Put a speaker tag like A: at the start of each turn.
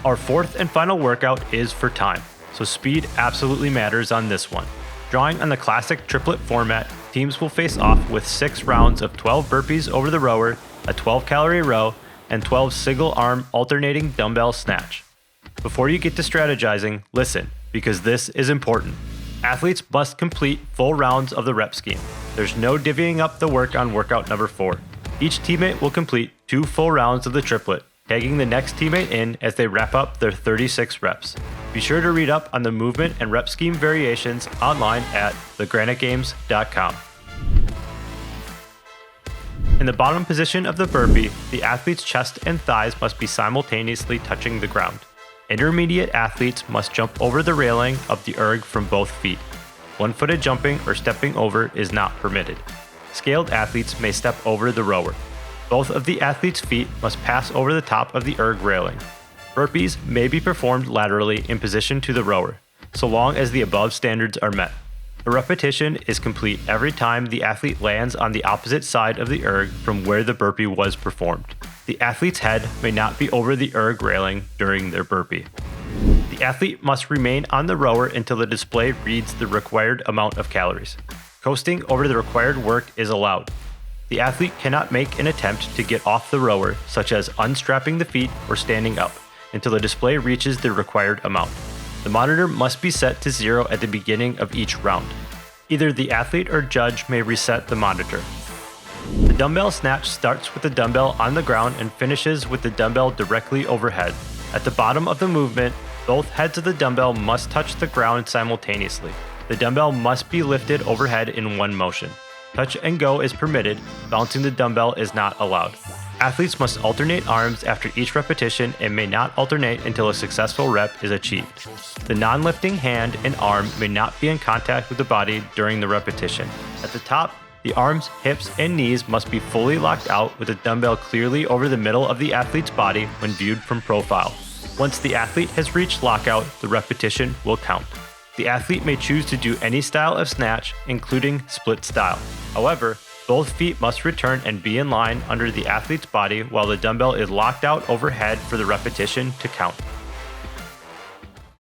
A: Our fourth and final workout is for time, so speed absolutely matters on this one. Drawing on the classic triplet format, teams will face off with 6 rounds of 12 burpees over the rower, a 12-calorie row, and 12 single-arm alternating dumbbell snatch. Before you get to strategizing, listen, because this is important. Athletes must complete full rounds of the rep scheme. There's no divvying up the work on workout number 4. Each teammate will complete 2 full rounds of the triplet, tagging the next teammate in as they wrap up their 36 reps. Be sure to read up on the movement and rep scheme variations online at thegranitegames.com. In the bottom position of the burpee, the athlete's chest and thighs must be simultaneously touching the ground. Intermediate athletes must jump over the railing of the erg from both feet. One-footed jumping or stepping over is not permitted. Scaled athletes may step over the rower. Both of the athlete's feet must pass over the top of the erg railing. Burpees may be performed laterally in position to the rower, so long as the above standards are met. The repetition is complete every time the athlete lands on the opposite side of the erg from where the burpee was performed. The athlete's head may not be over the erg railing during their burpee. The athlete must remain on the rower until the display reads the required amount of calories. Coasting over the required work is allowed. The athlete cannot make an attempt to get off the rower, such as unstrapping the feet or standing up, until the display reaches the required amount. The monitor must be set to 0 at the beginning of each round. Either the athlete or judge may reset the monitor. The dumbbell snatch starts with the dumbbell on the ground and finishes with the dumbbell directly overhead. At the bottom of the movement, both heads of the dumbbell must touch the ground simultaneously. The dumbbell must be lifted overhead in one motion. Touch and go is permitted, bouncing the dumbbell is not allowed. Athletes must alternate arms after each repetition and may not alternate until a successful rep is achieved. The non-lifting hand and arm may not be in contact with the body during the repetition. At the top, the arms, hips, and knees must be fully locked out with the dumbbell clearly over the middle of the athlete's body when viewed from profile. Once the athlete has reached lockout, the repetition will count. The athlete may choose to do any style of snatch, including split style. However, both feet must return and be in line under the athlete's body while the dumbbell is locked out overhead for the repetition to count.